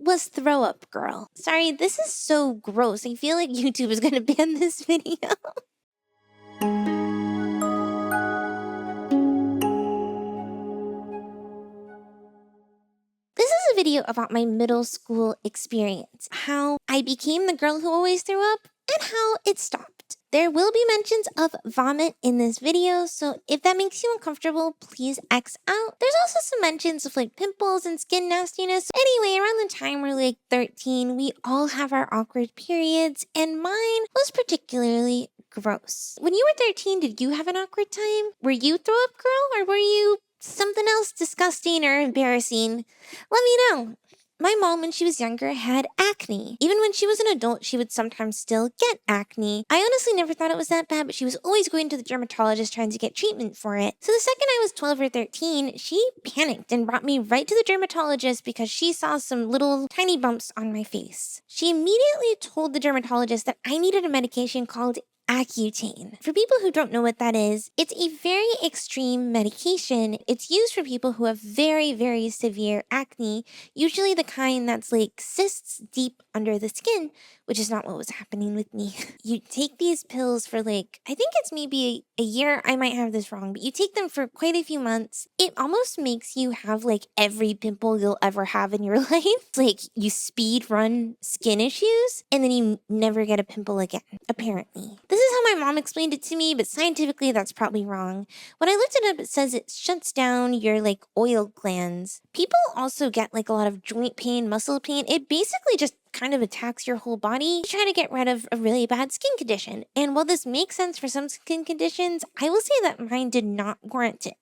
was Throw Up Girl. Sorry, this is so gross. I feel like YouTube is gonna ban this video. This is a video about my middle school experience, how I became the girl who always threw up, and how it stopped. There will be mentions of vomit in this video, so if that makes you uncomfortable, please X out. There's also some mentions of like pimples and skin nastiness. Anyway, around the time we're like 13, we all have our awkward periods, and mine was particularly gross. When you were 13, did you have an awkward time? Were you throw up girl, or were you something else disgusting or embarrassing? Let me know. My mom, when she was younger, had acne. Even when she was an adult, she would sometimes still get acne. I honestly never thought it was that bad, but she was always going to the dermatologist trying to get treatment for it. So the second I was 12 or 13, she panicked and brought me right to the dermatologist because she saw some little tiny bumps on my face. She immediately told the dermatologist that I needed a medication called accutane. For people who don't know what that is, it's a very extreme medication. It's used for people who have very, very severe acne, usually the kind that's like cysts deep under the skin, which is not what was happening with me. You take these pills for like, I think it's maybe a year. I might have this wrong, but you take them for quite a few months. It almost makes you have like every pimple you'll ever have in your life. It's like you speed run skin issues and then you never get a pimple again, apparently. This is how my mom explained it to me, but scientifically that's probably wrong. When I looked it up, it says it shuts down your like oil glands. People also get like a lot of joint pain, muscle pain. It basically just kind of attacks your whole body to try to get rid of a really bad skin condition. And while this makes sense for some skin conditions, I will say that mine did not warrant it.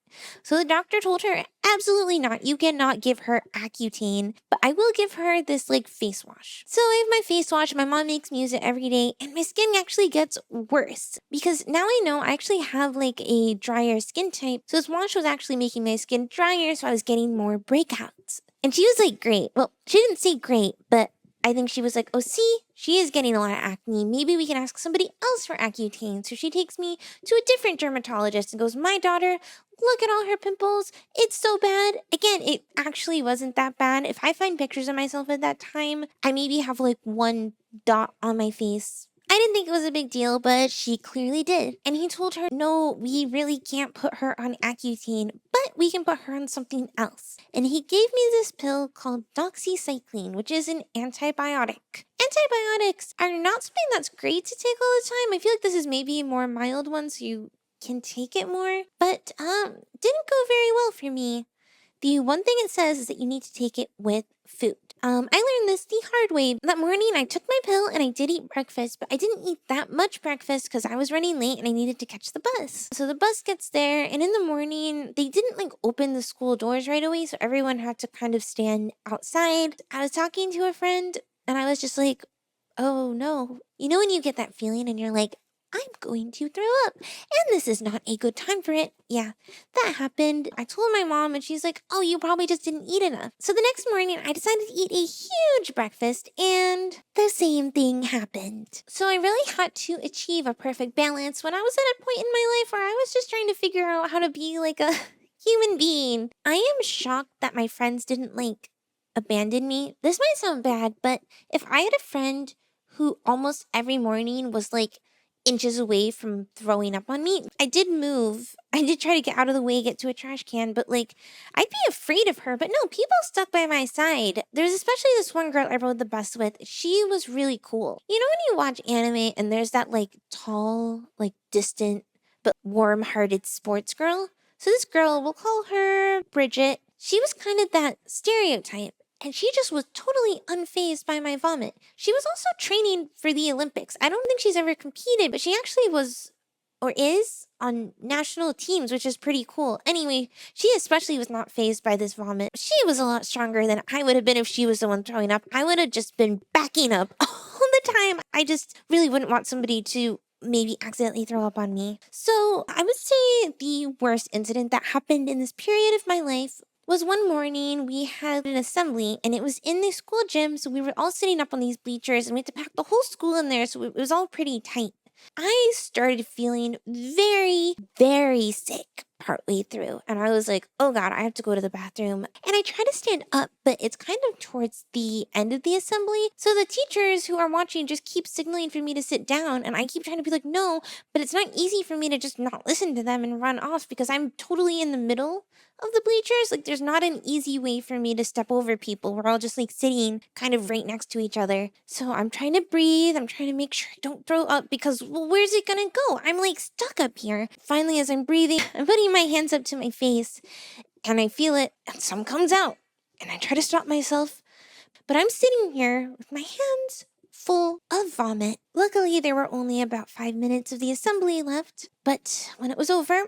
So the doctor told her, absolutely not. You cannot give her Accutane, but I will give her this like face wash. So I have my face wash. My mom makes me use it every day, and my skin actually gets worse because now I know I actually have like a drier skin type. So this wash was actually making my skin drier, so I was getting more breakouts. And she was like, great. Well, she didn't say great, but I think she was like, oh, see, she is getting a lot of acne. Maybe we can ask somebody else for Accutane. So she takes me to a different dermatologist and goes, my daughter, look at all her pimples. It's so bad. Again, it actually wasn't that bad. If I find pictures of myself at that time, I maybe have like one dot on my face. I didn't think it was a big deal, but she clearly did. And he told her, no, we really can't put her on Accutane, but we can put her on something else. And he gave me this pill called Doxycycline, which is an antibiotic. Antibiotics are not something that's great to take all the time. I feel like this is maybe a more mild one, so you can take it more, but didn't go very well for me. The one thing it says is that you need to take it with food. I learned this the hard way. That morning, I took my pill and I did eat breakfast, but I didn't eat that much breakfast because I was running late and I needed to catch the bus. So the bus gets there, and in the morning, they didn't like open the school doors right away, so everyone had to kind of stand outside. I was talking to a friend and I was just like, oh no. You know when you get that feeling and you're like, I'm going to throw up, and this is not a good time for it. Yeah, that happened. I told my mom, and she's like, oh, you probably just didn't eat enough. So the next morning, I decided to eat a huge breakfast, and the same thing happened. So I really had to achieve a perfect balance when I was at a point in my life where I was just trying to figure out how to be like a human being. I am shocked that my friends didn't like abandon me. This might sound bad, but if I had a friend who almost every morning was like inches away from throwing up on me. I did move. I did try to get out of the way, get to a trash can, but like, I'd be afraid of her. But no, people stuck by my side. There's especially this one girl I rode the bus with. She was really cool. You know when you watch anime and there's that like tall, like distant, but warm-hearted sports girl? So this girl, we'll call her Bridget. She was kind of that stereotype. And she just was totally unfazed by my vomit. She was also training for the Olympics. I don't think she's ever competed, but she actually was, or is, on national teams, which is pretty cool. Anyway, she especially was not fazed by this vomit. She was a lot stronger than I would have been if she was the one throwing up. I would have just been backing up all the time. I just really wouldn't want somebody to maybe accidentally throw up on me. So I would say the worst incident that happened in this period of my life was one morning we had an assembly, and it was in the school gym, so we were all sitting up on these bleachers, and we had to pack the whole school in there, so it was all pretty tight. I started feeling very, very sick. partway through. And I was like, oh God, I have to go to the bathroom. And I try to stand up, but it's kind of towards the end of the assembly. So the teachers who are watching just keep signaling for me to sit down. And I keep trying to be like, no, but it's not easy for me to just not listen to them and run off because I'm totally in the middle of the bleachers. Like there's not an easy way for me to step over people. We're all just like sitting kind of right next to each other. So I'm trying to breathe. I'm trying to make sure I don't throw up because, well, where's it gonna go? I'm like stuck up here. Finally, as I'm breathing, I'm putting my hands up to my face and I feel it and some comes out and I try to stop myself. But I'm sitting here with my hands full of vomit. Luckily, there were only about 5 minutes of the assembly left. But when it was over,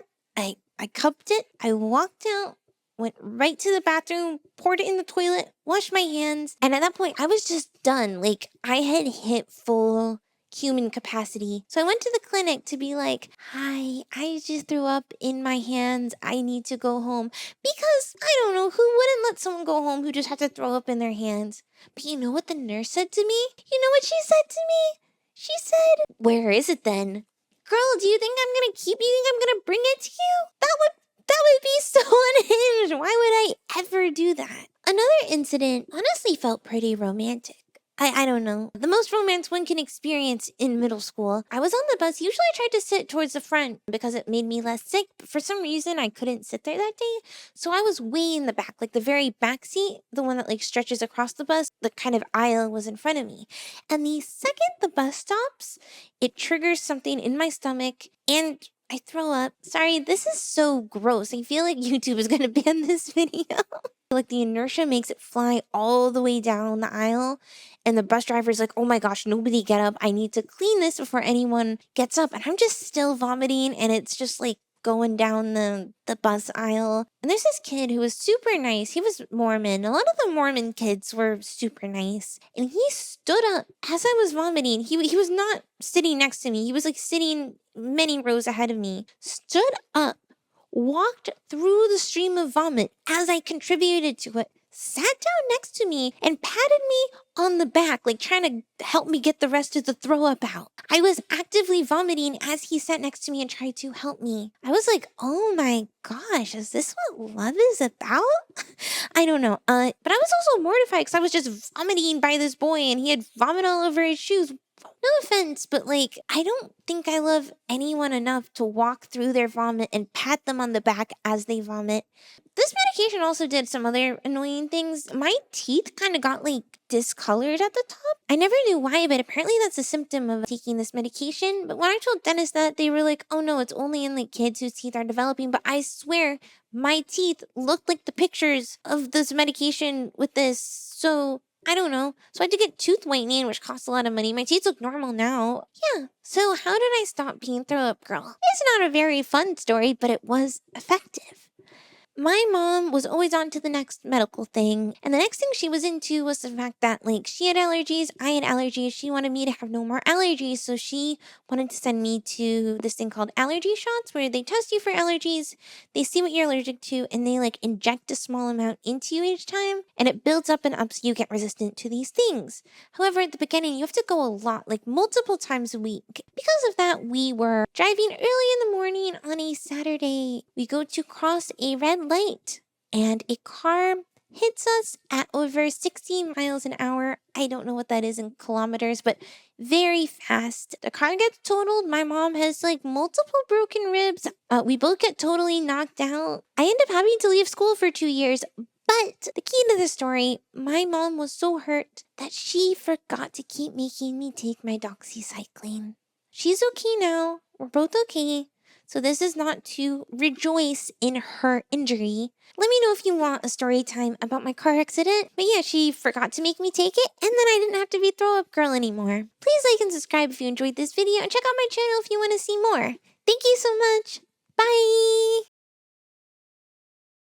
I cupped it, I walked out, went right to the bathroom, poured it in the toilet, washed my hands, and at that point, I was just done. Like, I had hit full human capacity. So I went to the clinic to be like, hi, I just threw up in my hands. I need to go home. Because, I don't know, who wouldn't let someone go home who just had to throw up in their hands? But you know what the nurse said to me? You know what she said to me? She said, where is it then? Girl, do you think I'm gonna keep? You think I'm gonna bring it to you? That would be so unhinged. Why would I ever do that? Another incident honestly felt pretty romantic. I don't know. The most romance one can experience in middle school. I was on the bus. Usually I tried to sit towards the front because it made me less sick. But for some reason, I couldn't sit there that day. So I was way in the back, like the very back seat, the one that like stretches across the bus. The kind of aisle was in front of me. And the second the bus stops, it triggers something in my stomach and I throw up. Sorry, this is so gross. I feel like YouTube is going to ban this video. Like the inertia makes it fly all the way down the aisle. And the bus driver's like, oh my gosh, nobody get up. I need to clean this before anyone gets up. And I'm just still vomiting. And it's just like going down the bus aisle. And there's this kid who was super nice. He was Mormon. A lot of the Mormon kids were super nice. And he stood up as I was vomiting. He was not sitting next to me. He was like sitting many rows ahead of me. Stood up, walked through the stream of vomit as I contributed to it, sat down next to me and patted me on the back, like trying to help me get the rest of the throw up out. I was actively vomiting as he sat next to me and tried to help me. I was like, oh my gosh, is this what love is about? I don't know. But I was also mortified because I was just vomiting by this boy and he had vomit all over his shoes. No offense, but like, I don't think I love anyone enough to walk through their vomit and pat them on the back as they vomit. This medication also did some other annoying things. My teeth kind of got like discolored at the top. I never knew why, but apparently that's a symptom of taking this medication. But when I told dentists that, they were like, oh no, it's only in like kids whose teeth are developing. But I swear my teeth looked like the pictures of this medication with this. So I don't know. So I had to get tooth whitening, which costs a lot of money. My teeth look normal now. Yeah. So how did I stop being throw up girl? It's not a very fun story, but it was effective. My mom was always on to the next medical thing. And the next thing she was into was the fact that, like, she had allergies, I had allergies. She wanted me to have no more allergies. So she wanted to send me to this thing called allergy shots where they test you for allergies. They see what you're allergic to and they, like, inject a small amount into you each time. And it builds up and up so you get resistant to these things. However, at the beginning, you have to go a lot, like multiple times a week. Because of that, we were driving early in the morning on a Saturday. We go to cross a red light and a car hits us at over 60 miles an hour. I don't know what that is in kilometers, but very fast. The car gets totaled. My mom has like multiple broken ribs. We both get totally knocked out. I end up having to leave school for 2 years. But the key to the story, my mom was so hurt that she forgot to keep making me take my Doxycycline. She's okay now. We're both okay. So this is not to rejoice in her injury. Let me know if you want a story time about my car accident. But yeah, she forgot to make me take it, and then I didn't have to be throw up girl anymore. Please like and subscribe if you enjoyed this video, and check out my channel if you want to see more. Thank you so much. Bye!